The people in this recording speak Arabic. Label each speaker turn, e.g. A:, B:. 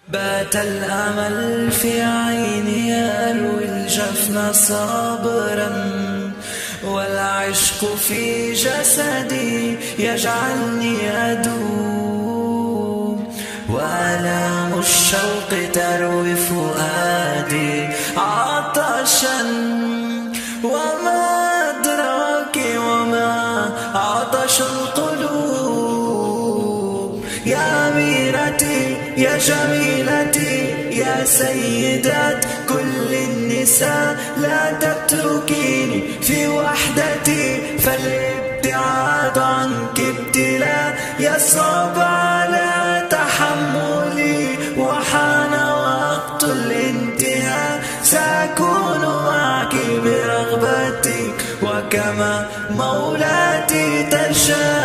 A: بات الأمل في عيني يروي الجفن صابرا، والعشق في جسدي يجعلني أدوم، وآلام الشوق تروي فؤادي عطشا. وما أدراك وما عطش القلوب، يا أميرتي يا جميلتي يا سيدات كل النساء، لا تتركيني في وحدتي، فالابتعاد عنك ابتلاء يصعب على تحملي، وحان وقت الانتهاء، سأكون معك برغبتك وكما مولاتي تشاء.